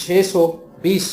620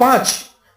5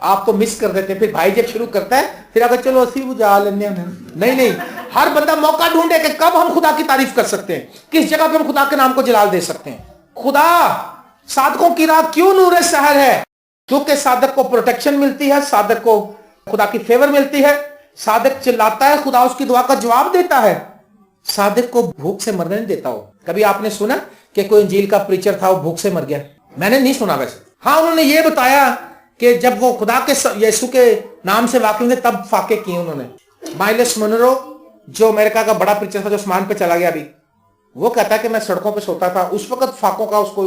آپ تو مس کر دیتے ہیں. پھر بھائی جب شروع کرتا ہے پھر اگر چلو اسی بجا لینے نہیں, ہر بندہ موقع ڈھونڈے کہ کب ہم خدا کی تعریف کر سکتے ہیں, کس جگہ پہ ہم خدا کے نام کو جلال دے سکتے ہیں. خدا صادقوں کی راہ کیوں نور سحر ہے؟ کیونکہ صادق کو پروٹیکشن ملتی ہے, صادق کو خدا کی فیور ملتی ہے, صادق چلاتا ہے خدا اس کی دعا کا جواب دیتا ہے, صادق کو بھوک سے مرنے نہیں دیتا. ہو کبھی آپ نے سنا کہ کوئی انجیل کا پریچر تھا وہ بھوک سے مر گیا؟ میں نے نہیں سنا ویسے. ہاں انہوں نے یہ بتایا کہ جب وہ خدا کے یسوع کے نام سے واقف ہوئے تب فاقے کیے انہوں نے. مائلس منرو جو امریکہ کا بڑا پریچر تھا جو اسمان پہ چلا گیا ابھی, وہ کہتا ہے کہ میں سڑکوں پہ سوتا تھا. اس وقت فاقوں کا اس کو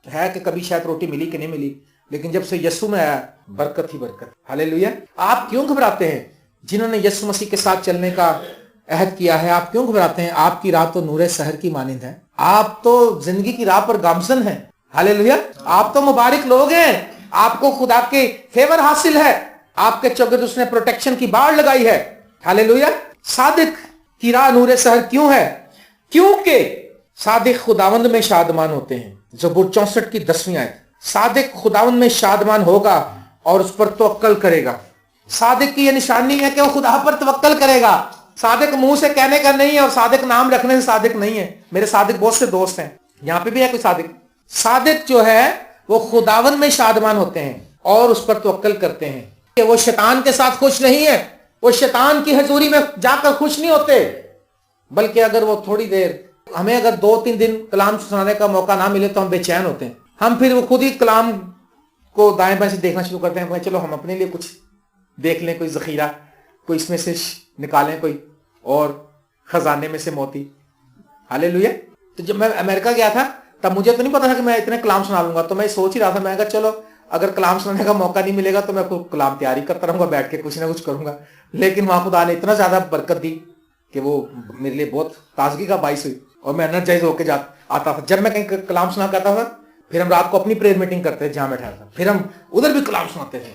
ہے کہ کبھی شاید روٹی ملی کہ نہیں ملی, لیکن جب سے یسوع میں آیا برکت ہی برکت. ہاللیلویا. آپ کیوں گھبراتے ہیں؟ جنہوں نے یسوع مسیح کے ساتھ چلنے کا عہد کیا ہے, آپ کیوں گھبراتے ہیں؟ آپ کی راہ تو نور سحر کی مانند ہے, آپ تو زندگی کی راہ پر گامزن ہیں. ہاللیلویا. آپ تو مبارک لوگ ہیں, آپ کو خدا کے فیور حاصل ہے, آپ کے چوگرد اس نے پروٹیکشن کی باڑ لگائی ہے. ہاللیلویا. صادق کی راہ نور سحر کیوں ہے؟ کیونکہ صادق خداوند میں شادمان ہوتے ہیں. زبور 64 کی 10ویں آیت. صادق خداوند میں شادمان ہوگا اور اس پر توکل کرے گا. صادق کی یہ نشانی ہے کہ وہ خدا پر توکل کرے گا. صادق منہ سے کہنے کا نہیں ہے اور صادق نام رکھنے سے صادق نہیں ہے. میرے صادق بہت سے دوست ہیں, یہاں پہ بھی ہے کوئی صادق. صادق جو ہے وہ خداوند میں شادمان ہوتے ہیں اور اس پر توکل کرتے ہیں. کہ وہ شیطان کے ساتھ خوش نہیں ہے, وہ شیطان کی حضوری میں جا کر خوش نہیں ہوتے, بلکہ اگر وہ تھوڑی دیر ہمیں اگر 2-3 دن کلام سنانے کا موقع نہ ملے تو ہم بے چین ہوتے ہیں. ہم پھر وہ خود ہی کلام کو دائیں بائیں سے دیکھنا شروع کرتے ہیں. چلو ہم اپنے لیے کچھ دیکھ لیں, کوئی ذخیرہ, کوئی اس میں سے نکالیں کوئی اور خزانے میں سے موتی. ہاللیلویا. تو جب میں امریکہ گیا تھا تب مجھے تو نہیں پتا تھا کہ میں اتنے کلام سنا لوں گا, تو میں سوچ ہی رہا تھا, میں کہا چلو اگر کلام سنانے کا موقع نہیں ملے گا تو میں کلام تیاری کرتا رہوں گا, بیٹھ کے کچھ نہ کچھ کروں گا. لیکن وہاں خدا نے اتنا زیادہ برکت دی کہ وہ میرے لیے بہت تازگی کا باعث ہوئی اور میں انرجائز ہو کے آتا تھا. جب میں کہیں کلام سنا کرتا تھا پھر ہم رات کو اپنی پریئر میٹنگ کرتے تھے جہاں میں ٹھہرتا, پھر ہم ادھر بھی کلام سناتے تھے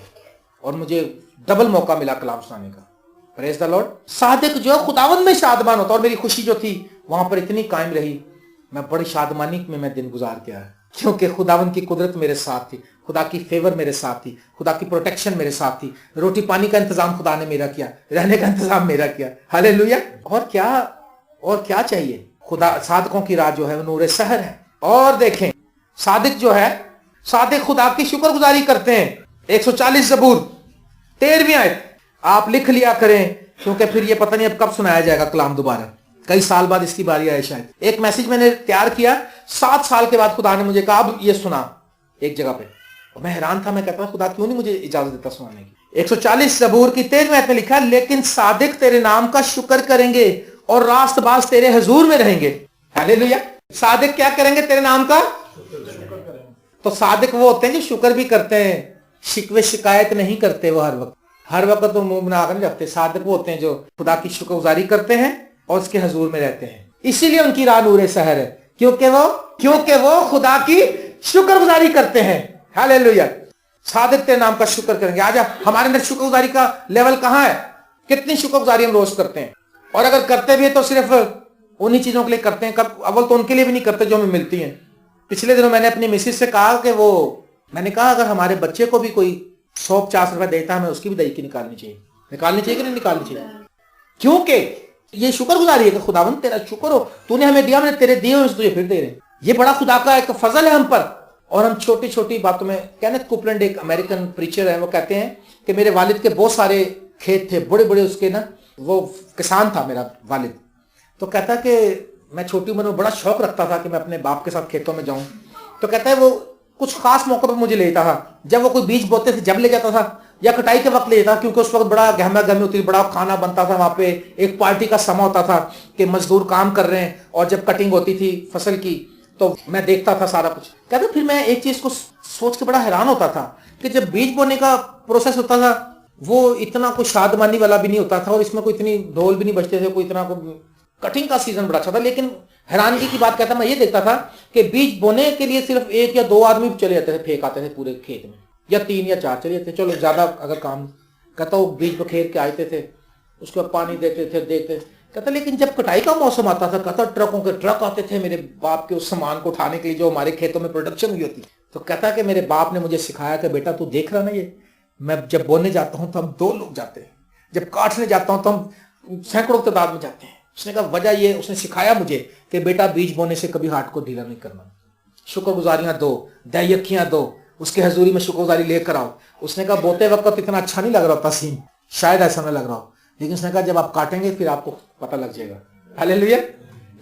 اور مجھے ڈبل موقع ملا کلام سنانے کا. پریز دی لارڈ. صادق جو خداوند میں شادمان ہوتا, اور میری خوشی جو تھی وہاں پر اتنی قائم رہی, میں بڑی شادمانی میں دن گزار کے آیا, کیونکہ خداوند کی قدرت میرے ساتھ تھی, خدا کی فیور میرے ساتھ تھی, خدا کی پروٹیکشن میرے ساتھ تھی, روٹی پانی کا انتظام خدا نے میرا کیا, رہنے کا انتظام میرا کیا. ہاللیلویا. اور کیا چاہیے؟ خدا صادقوں کی راہ جو ہے وہ نور سحر ہے. اور دیکھیں صادق جو ہے, صادق خدا کی شکر گزاری کرتے ہیں. 140 زبور 13ویں آیت آپ لکھ لیا کریں, کیونکہ پھر یہ پتہ نہیں اب کب سنایا جائے گا کلام دوبارہ, کئی سال بعد اس کی باری آئے شاید. ایک میسج میں نے تیار کیا, 7 سال کے بعد خدا نے مجھے کہا اب یہ سنا ایک جگہ پہ. میں حیران تھا, میں کہتا خدا کیوں نہیں مجھے اجازت دیتا سنانے کی. 140 زبور کی 13ویں آیت میں لکھا, لیکن صادق تیرے نام کا شکر کریں گے اور راست باز تیرے حضور میں رہیں گے. ہاللیلویا. صادق کیا کریں گے؟ تیرے نام کا. تو صادق وہ ہوتے ہیں جو شکر بھی کرتے ہیں, شکوے شکایت نہیں کرتے. وہ ہر وقت وہ منہ بنا کر نہیں رکھتے. صادق وہ ہوتے ہیں جو خدا کی شکر گزاری کرتے ہیں اور اس کے حضور میں رہتے ہیں. اسی لیے ان کی راہ نور سحر ہے, کیونکہ وہ خدا کی شکر گزاری کرتے ہیں. ہاللیلویا. صادق تیرے نام کا شکر کریں گے. آجا ہمارے اندر شکر گزاری کا لیول کہاں ہے؟ کتنی شکر گزاری ہم روز کرتے ہیں؟ اور اگر کرتے بھی ہیں تو صرف انہی چیزوں کے لیے کرتے ہیں, اول تو ان کے لیے بھی نہیں کرتے جو ہمیں ملتی ہیں. پچھلے دنوں میں نے اپنی مسز سے کہا کہ میں نے کہا اگر ہمارے بچے کو بھی کوئی 150 روپے دیتا ہمیں اس کی بھی دہی کی نکالنی چاہیے کہ نہیں نکالنی چاہیے. کیونکہ یہ شکر گزاری ہے کہ خداوند تیرا شکر ہو, تو نے ہمیں دیا, ہم نے تیرے دیے ہوئے تجھے پھر دے رہے ہیں. یہ بڑا خدا کا ایک فضل ہے ہم پر. اور ہم چھوٹی چھوٹی باتوں میں, کینتھ کوپلینڈ ایک امریکن پریچر ہے, وہ کہتے ہیں کہ میرے والد کے بہت سارے کھیت تھے, بڑے بڑے اس کے نا, وہ کسان تھا میرا والد. تو کہتا کہ میں چھوٹی عمر میں بڑا شوق رکھتا تھا کہ میں اپنے باپ کے ساتھ کھیتوں میں جاؤں. تو کہتا ہے وہ کچھ خاص موقع پر مجھے لیتا تھا, جب وہ کوئی بیج بوتے تھے جب لے جاتا تھا, یا کٹائی کے وقت لے جاتا, کیونکہ اس وقت بڑا گہما گہمی ہوتی تھی, بڑا کھانا بنتا تھا وہاں پہ, ایک پارٹی کا سما ہوتا تھا کہ مزدور کام کر رہے ہیں, اور جب کٹنگ ہوتی تھی فصل کی تو میں دیکھتا تھا سارا کچھ. کہتا پھر میں ایک چیز کو سوچ کے بڑا حیران ہوتا تھا کہ جب بیج بونے کا پروسیس ہوتا تھا وہ اتنا کوئی شادمانی والا بھی نہیں ہوتا تھا, اور اس میں کوئی اتنی ڈھول بھی نہیں بجتے تھے, کوئی اتنا کٹنگ کا سیزن بڑا اچھا تھا. لیکن حیرانگی کی بات کہتا میں یہ دیکھتا تھا کہ بیج بونے کے لیے صرف 1 یا 2 آدمی چلے جاتے تھے, پھینک آتے تھے پورے کھیت میں, یا 3 یا 4 چلے جاتے تھے, چلو زیادہ اگر کام. کہتا وہ بیج بکھیر کے آتے تھے, اس کو پانی دیتے تھے, دیکھتے. کہتا لیکن جب کٹائی کا موسم آتا تھا, کہتا ٹرکوں کے ٹرک آتے تھے میرے باپ کے اس سامان کو اٹھانے کے لیے جو ہمارے کھیتوں میں پروڈکشن ہوئی ہوتی. تو کہتا کہ میرے باپ نے مجھے سکھایا کہ بیٹا تو دیکھ رہا نا, یہ میں جب بونے جاتا ہوں تو ہم 2 لوگ جاتے ہیں, جب کاٹنے جاتا ہوں تو ہم سینکڑوں تعداد میں جاتے ہیں. اس نے کہا وجہ یہ, اس نے سکھایا مجھے کہ بیٹا بیج بونے سے کبھی ہاتھ کو ڈھیلا نہیں کرنا, شکر گزاریاں دو, دہیکیاں دو, اس کے حضوری میں شکر گزاری لے کر آؤ. اس نے کہا بوتے وقت اتنا اچھا نہیں لگ رہا ہوتا سین, شاید ایسا نہ لگ رہا ہو, لیکن اس نے کہا جب آپ کاٹیں گے پھر آپ کو پتہ لگ جائے گا. ہاللیلویا,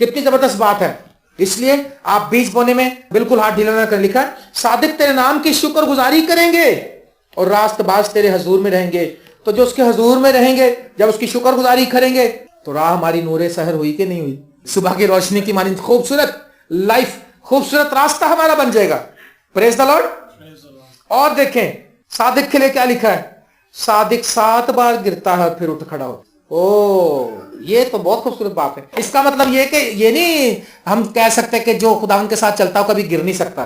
کتنی زبردست بات ہے. اس لیے آپ بیج بونے میں بالکل ہاتھ ڈھیلا نہ کریں. لکھا ہے صادق تیرے نام کی شکر گزاری کریں گے اور راست باز تیرے حضور میں رہیں گے. تو جو اس کے حضور میں رہیں گے, جب اس کی شکر گزاری کریں گے تو راہ ہماری نور سحر ہوئی کہ نہیں ہوئی, صبح کی روشنی کی مانند خوبصورت لائف, خوبصورت راستہ ہمارا بن جائے گا. پریز دی لارڈ. اور دیکھیں صادق کے لیے کیا لکھا ہے, صادق 7 بار گرتا ہے اور پھر اٹھ کھڑا ہوتا. یہ تو بہت خوبصورت بات ہے. اس کا مطلب یہ کہ یہ نہیں ہم کہہ سکتے کہ جو خداوند کے ساتھ چلتا ہو کبھی گر نہیں سکتا,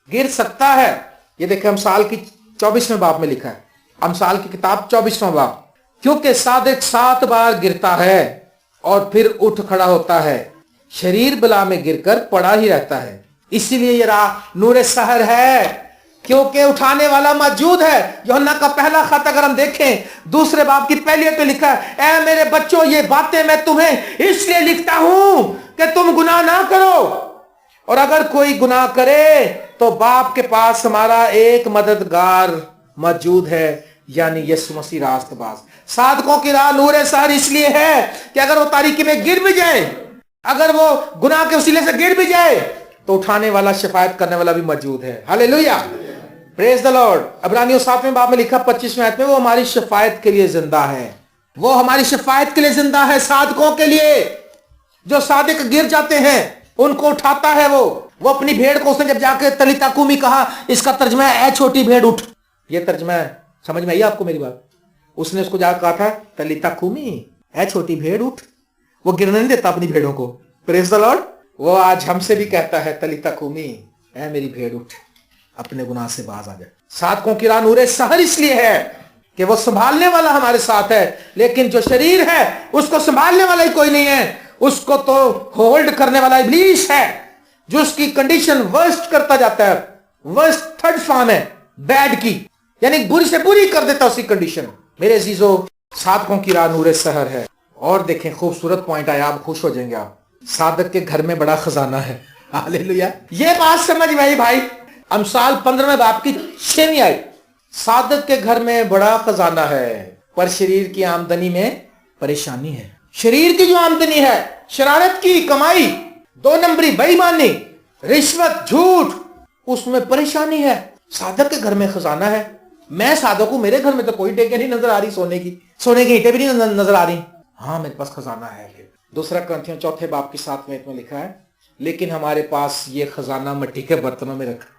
گر سکتا ہے. یہ دیکھیں امثال کی 24ویں باب میں لکھا ہے, امثال کی کتاب 24واں باب, کیونکہ صادق 7 بار گرتا ہے اور پھر اٹھ کھڑا ہوتا ہے, شریر بلا میں گر کر پڑا ہی رہتا ہے. اسی لیے یہ راہ نور سحر ہے کیونکہ اٹھانے والا موجود ہے. یوحنا کا پہلا خط اگر ہم دیکھیں 2 باب کی پہلی تو لکھا ہے اے میرے بچوں یہ باتیں میں تمہیں اس لیے لکھتا ہوں کہ تم گناہ نہ کرو, اور اگر کوئی گناہ کرے تو باپ کے پاس ہمارا ایک مددگار موجود ہے, یعنی یسوع مسیح راست باز. صادقوں کی راہ نور سحر اس لیے ہے کہ اگر وہ تاریکی میں گر بھی جائے, اگر وہ گناہ کے وسیلے سے گر بھی جائے تو اٹھانے والا, شفاعت کرنے والا بھی موجود ہے. ہاللیلویا, پریز دی لارڈ. عبرانیوں 7ویں باب میں لکھا 25ویں آیت میں وہ ہماری شفاعت کے لیے زندہ ہے, وہ ہماری شفاعت کے لیے زندہ ہے. صادقوں کے لیے, جو صادق گر جاتے ہیں ان کو اٹھاتا ہے. وہ اپنی بھیڑ کو, اس نے جب جا کے تلیتا کومی کہا, اس کا ترجمہ ہے اے چھوٹی بھیڑ اٹھ. یہ ترجمہ ہے, سمجھ میں آئی آپ کو میری بات. اس نے اس کو جا کہا تھا تلیتا کومی, اے چھوٹی بھیڑ اٹھ. وہ گرنے نہیں دیتا اپنی بھیڑوں کو. پریز دی لارڈ. وہ آج ہم سے بھی کہتا ہے تلیتا کومی, اے میری بھیڑ اٹھ, اپنے گناہ سے باز آ جائے. صادقوں کی راہ نور سحر اس لیے ہے کہ وہ سنبھالنے والا ہمارے ساتھ ہے, لیکن جو شریر ہے اس کو سنبھالنے والا ہی کوئی نہیں ہے. اس کو تو ہولڈ کرنے والا ابلیس ہے, جو اس کی کنڈیشن ورسٹ کرتا جاتا ہے. ورسٹ تھرڈ فارم ہے بیڈ کی, یعنی بری سے بری کر دیتا اسی کنڈیشن. میرے عزیزو صادقوں کی راہ نور سحر ہے. اور دیکھیں خوبصورت پوائنٹ آیا, آپ خوش ہو جائیں گے. آپ صادق کے گھر میں بڑا خزانہ ہے. ہاللیلویا. یہ بات سمجھ میں آئی بھائی. امثال 15ویں باب کی 6ویں آیت, صادق کے گھر میں بڑا خزانہ ہے پر شریر کی آمدنی میں پریشانی ہے. شریر کی جو آمدنی ہے, شرارت کی کمائی, 2 نمبری, بے ایمانی, رشوت, جھوٹ, اس میں پریشانی ہے. صادق کے گھر میں خزانہ ہے. میں صادق ہوں, میرے گھر میں تو کوئی ٹیکے نہیں نظر آ رہی, سونے کی اینٹیں بھی نہیں نظر آ رہی. ہاں میرے پاس خزانہ ہے. 2 کرنتھیوں 4 باب کی 7ویں آیت میں لکھا ہے لیکن ہمارے پاس یہ خزانہ مٹی کے برتنوں میں رکھا.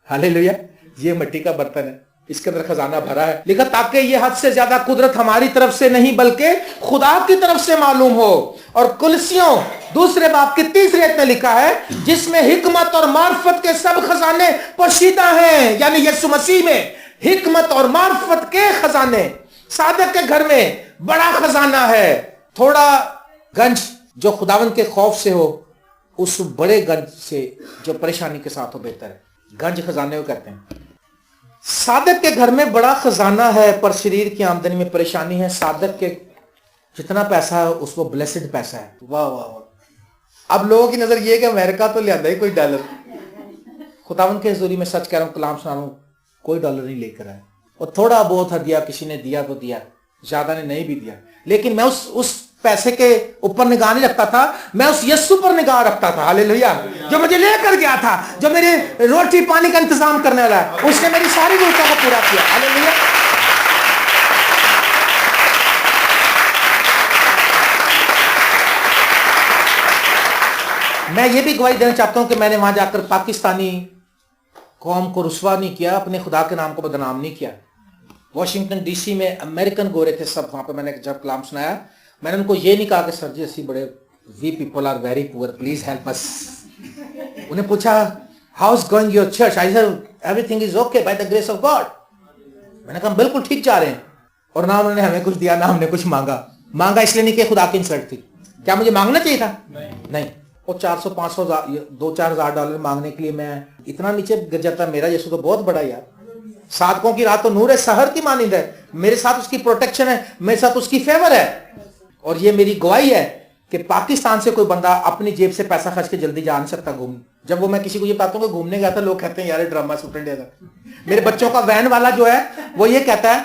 ہاللیلویا. یہ مٹی کا برتن ہے, اس کے اندر خزانہ بھرا ہے. لکھا تاکہ یہ حد سے زیادہ قدرت ہماری طرف سے نہیں بلکہ خدا کی طرف سے معلوم ہو. اور کلسیوں 2 باب کی 3 آیت میں لکھا ہے جس میں حکمت اور معرفت کے سب خزانے پوشیدہ ہیں, یعنی یسوع مسیح میں حکمت اور معرفت کے خزانے. صادق کے گھر میں بڑا خزانہ ہے. تھوڑا گنج جو خداوند کے خوف سے ہو, اس بڑے گنج سے جو پریشانی کے ساتھ ہو بہتر ہے. گنج خزانے کو کہتے ہیں. صادق کے گھر میں بڑا خزانہ ہے پر شریر کی آمدنی میں پریشانی ہے. صادق کے جتنا پیسہ ہے اس کو بلیسڈ پیسہ ہے. واہ واہ واہ. اب لوگوں کی نظر یہ کہ امریکہ تو لے آتا ہی کوئی ڈالر. خداوند کے حضوری میں سچ کہہ رہا ہوں, کلام سنا رہا ہوں, کوئی ڈالر نہیں لے کر آئے. اور تھوڑا بہت ہدیہ کسی نے دیا تو دیا, زیادہ نے نہیں بھی دیا. لیکن میں اس پیسے کے اوپر نگاہ نہیں رکھتا تھا, میں اس یسوع پر نگاہ رکھتا تھا. ہاللیلویا. جو مجھے لے کر گیا تھا, جو میرے روٹی پانی کا انتظام کرنے والا ہے, اس نے میری ساری ضرورتوں کو پورا کیا. ہاللیلویا. میں یہ بھی گواہی دینا چاہتا ہوں کہ میں نے وہاں جا کر پاکستانی قوم کو رسوا نہیں کیا, اپنے خدا کے نام کو بدنام نہیں کیا. واشنگٹن ڈی سی میں امریکن گورے تھے سب, وہاں پہ میں نے جب کلام سنایا میں نے ان کو یہ نہیں کہا کہ سر جی اسی بڑے we people are very poor, please help us. انہیں پوچھا how is going your church, I sir everything is okay by the grace of God. میں نے کہا بالکل ٹھیک جا رہے ہیں. اور نہ انہوں نے ہمیں کچھ دیا نہ ہم نے کچھ مانگا اس لیے نہیں کہ خدا کی انسلٹ تھی. کیا مجھے مانگنا چاہیے تھا؟ نہیں. وہ 400-500 $2-4 ہزار مانگنے کے لیے میں اتنا نیچے گر جاتا. میرا یسوع تو بہت بڑا یار, صادقوں کی راہ تو نور سحر کی مانند ہے. میرے ساتھ اس کی پروٹیکشن ہے, میرے ساتھ اس کی فیور ہے. اور یہ میری گواہی ہے کہ پاکستان سے کوئی بندہ اپنی جیب سے پیسہ خرچ کے جلدی جا نہیں سکتا گھوم. جب وہ میں کسی کو یہ بتاتا ہوں کہ گھومنے گیا تھا, لوگ کہتے ہیں یار ڈرامہ سپرنٹ. میرے بچوں کا وین والا جو ہے وہ یہ کہتا ہے,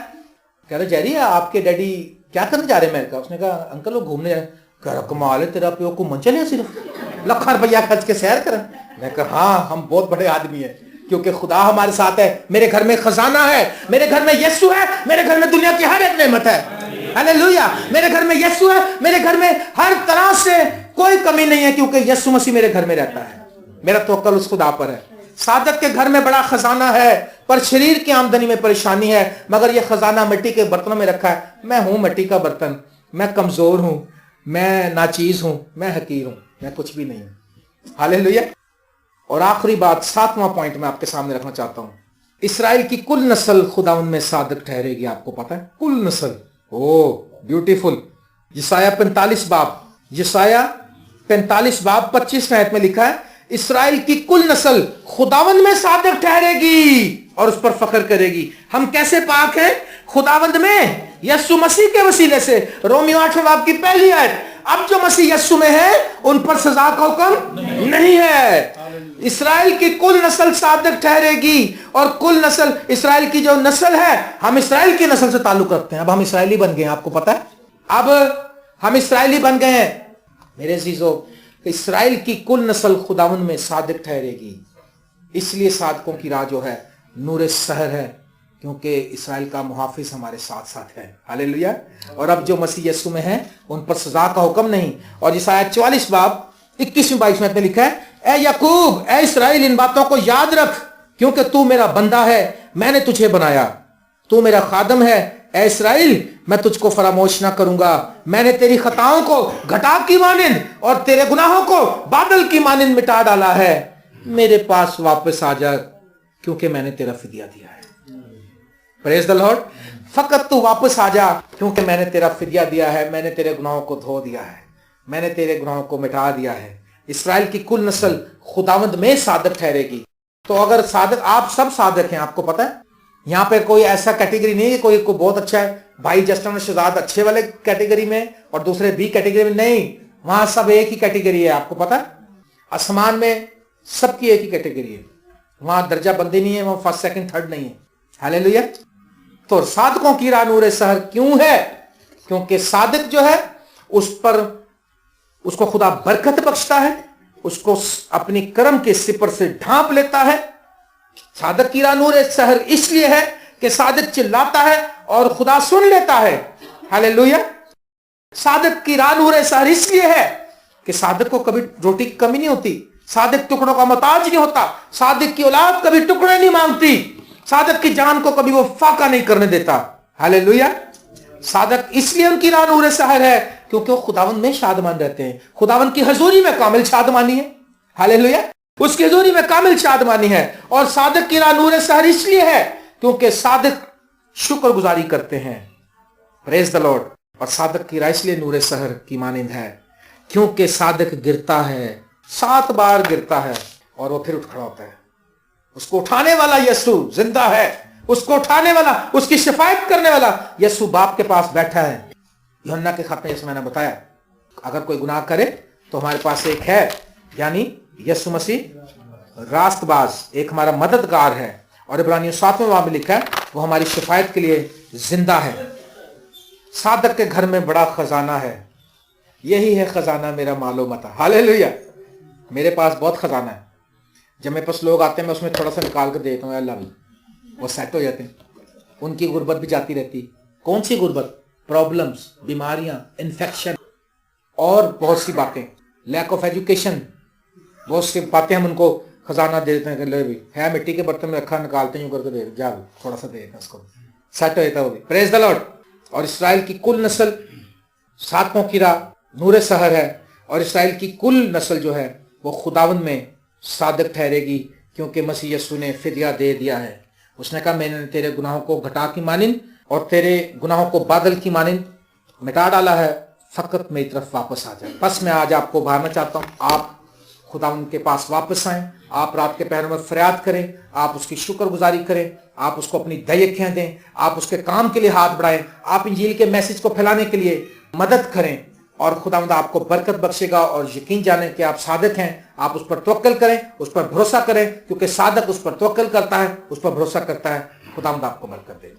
کہہ رہے جیری آپ کے ڈیڈی کیا کرنے جا رہے ہیں امریکہ. اس نے کہا انکل وہ گھومنے جا رہے ہیں. کہہ رہا کمال ہے تیرا پیو گھومن چلے صرف لاکھ روپیہ خرچ کے سیر کریں. میں کہا ہاں ہم بہت بڑے آدمی ہیں کیونکہ خدا ہمارے ساتھ ہے. میرے گھر میں خزانہ ہے, میرے گھر میں یسوع ہے, میرے گھر میں دنیا کی ہر ایک نعمت ہے. ہاللیلویا. میرے گھر میں یسوع ہے, میرے گھر میں ہر طرح سے کوئی کمی نہیں ہے کیونکہ یسوع مسیح میرے گھر میں رہتا ہے. میرا توکل اس خدا پر ہے. صادق کے گھر میں بڑا خزانہ ہے پر شریر کی آمدنی میں پریشانی ہے, مگر یہ خزانہ مٹی کے برتنوں میں رکھا ہے. میں ہوں مٹی کا برتن, میں کمزور ہوں, میں ناچیز ہوں, میں حقیر ہوں, میں کچھ بھی نہیں ہوں. ہاللیلویا. اور آخری بات, 7واں پوائنٹ میں آپ کے سامنے رکھنا چاہتا ہوں. اسرائیل کی کل نسل خداوند میں صادق ٹھہرے گی. آپ کو پتا ہے کل نسل, بیوٹیفل. یسایہ 45 باب, یسایہ 45 باب 25 آیت میں لکھا ہے اسرائیل کی کل نسل خداوند میں صادق ٹھہرے گی اور اس پر فخر کرے گی. ہم کیسے پاک ہیں؟ خداوند میں یسوع مسیح کے وسیلے سے. رومیو 8 باب کی پہلی آیت. اب جو مسیح یسوع میں ہے ان پر سزا کا حکم نہیں ہے. اسرائیل کی کل نسل صادق ٹھہرے گی. اور کل نسل, اسرائیل کی جو نسل ہے, ہم اسرائیل کی نسل سے تعلق رکھتے ہیں. اب ہم اسرائیلی بن گئے ہیں, آپ کو پتا ہے اب ہم اسرائیلی بن گئے ہیں. میرے عزیزو, اسرائیل کی کل نسل خداوند میں صادق ٹھہرے گی. اس لیے صادقوں کی راہ جو ہے نور سحر ہے کیونکہ اسرائیل کا محافظ ہمارے ساتھ ساتھ ہے. ہاللیلویا. اور اب جو مسیح یسوع میں ہیں ان پر سزا کا حکم نہیں. اور یسایہ 44 باب 21-22 میں لکھا ہے اے یعقوب, اے اسرائیل, ان باتوں کو یاد رکھ کیونکہ تو میرا بندہ ہے, میں نے تجھے بنایا, تو میرا خادم ہے. اے اسرائیل, میں تجھ کو فراموش نہ کروں گا. میں نے تیری خطاؤں کو گھٹا کی مانند اور تیرے گناہوں کو بادل کی مانند مٹا ڈالا ہے. میرے پاس واپس آ جا کیونکہ میں نے تیرا فدیہ دیا ہے. پریز دی لارڈ. فقط تو واپس آ جا کیونکہ میں نے تیرا فدیہ دیا ہے, میں نے تیرے گناہوں کو دھو دیا ہے, میں نے تیرے گناہوں کو مٹا دیا ہے. اسرائیل کی کل نسل خداوند میں صادق ٹھہرے گی. تو اگر صادق, آپ سب صادق ہیں, آپ کو پتا ہے یہاں پہ کوئی ایسا کیٹیگری نہیں ہے کوئی بہت اچھا ہے بھائی جسٹن شہزاد اچھے والے کیٹیگری میں اور دوسرے بی کیٹیگری میں. نہیں, وہاں سب ایک ہی کیٹیگری ہے. آپ کو پتا ہے آسمان میں سب کی ایک ہی کیٹیگری ہے, وہاں درجہ بندی نہیں ہے, وہاں فرسٹ سیکنڈ تھرڈ نہیں ہے. ہاللیلویا. تو صادقوں کی راہ نور سحر کیوں ہے؟ کیونکہ صادق جو ہے اس پر, اس کو خدا برکت بخشتا ہے, اس کو اپنی کرم کے سپر سے ڈھانپ لیتا ہے. صادق کی راہ نور سحر اس لیے ہے کہ صادق چلاتا ہے اور خدا سن لیتا ہے. ہاللیلویا. صادق کی راہ نور سحر اس لیے ہے کہ صادق کو کبھی روٹی کی کمی نہیں ہوتی, صادق ٹکڑوں کا محتاج نہیں ہوتا, صادق کی اولاد کبھی ٹکڑے نہیں مانگتی, صادق کی جان کو کبھی وہ فاقہ نہیں کرنے دیتا. ہاللیلویا. صادق اس لیے ان کی راہ نور سحر ہے کیونکہ وہ خداوند میں شادمان رہتے ہیں. خداوند کی حضوری میں کامل شادمانی ہے. ہاللیلویا. اس کی حضوری میں کامل شادمانی ہے. اور صادق کی راہ نور سحر اس لیے ہے کیونکہ صادق شکر گزاری کرتے ہیں. پریز دی لارڈ. اور صادق کی راہ اس لیے نور سحر کی مانند ہے کیونکہ صادق گرتا ہے, 7 بار گرتا ہے اور وہ پھر اٹھ کھڑا ہوتا ہے. اس کو اٹھانے والا یسوع زندہ ہے, اس کو اٹھانے والا, اس کی شفاعت کرنے والا یسوع باپ کے پاس بیٹھا ہے. یوحنا کے خط میں جیسے میں نے بتایا اگر کوئی گناہ کرے تو ہمارے پاس ایک ہے, یعنی یسوع مسیح راست باز, ایک ہمارا مددگار ہے. اور عبرانیوں 7 باب میں لکھا ہے وہ ہماری شفاعت کے لیے زندہ ہے. صادق کے گھر میں بڑا خزانہ ہے, یہی ہے خزانہ میرا معلومات. ہاللیلویا. میرے پاس بہت خزانہ ہے. جب میرے پاس لوگ آتے ہیں میں اس میں تھوڑا سا نکال کر دیتا ہوں, اللہ بھی وہ سیٹ ہو جاتے ہیں. ان کی غربت بھی جاتی رہتی. کون سی غربت؟ پرابلمز, بیماریاں, انفیکشن اور بہت سی باتیں, لیک آف ایجوکیشن, بہت سی باتیں ہم ان کو خزانہ دے دیتے ہیں کہ لے بھی ہے مٹی کے برتن میں رکھا, نکالتے ہیں کر کے دے جا تھوڑا سا دے اس کو, سیٹ ہو جاتا ہے وہ بھی. پریز دی لارڈ. اور اسرائیل کی کل نسل صادقوں کی راہ نور سحر ہے, اور اسرائیل کی کل نسل جو ہے وہ خداوند میں صادق ٹھہرے گی کیونکہ مسیح یسوع نے فدیہ دے دیا ہے. اس نے کہا میں نے تیرے گناہوں کو گھٹا کی مانند اور تیرے گناہوں کو بادل کی مانند مٹا ڈالا ہے, فقط میری طرف واپس آ جائے. بس میں آج آپ کو بھارنا چاہتا ہوں, آپ خداوند کے پاس واپس آئیں, آپ رات کے پہروں میں فریاد کریں, آپ اس کی شکر گزاری کریں, آپ اس کو اپنی دیکھیں دیں, آپ اس کے کام کے لیے ہاتھ بڑھائیں, آپ انجیل کے میسج کو پھیلانے کے لیے مدد کریں, اور خداوند آپ کو برکت بخشے گا. اور یقین جانیں کہ آپ صادق ہیں, آپ اس پر توکل کریں, اس پر بھروسہ کریں, کیونکہ صادق اس پر توکل کرتا ہے, اس پر بھروسہ کرتا ہے. خداوند آپ کو برکت دے.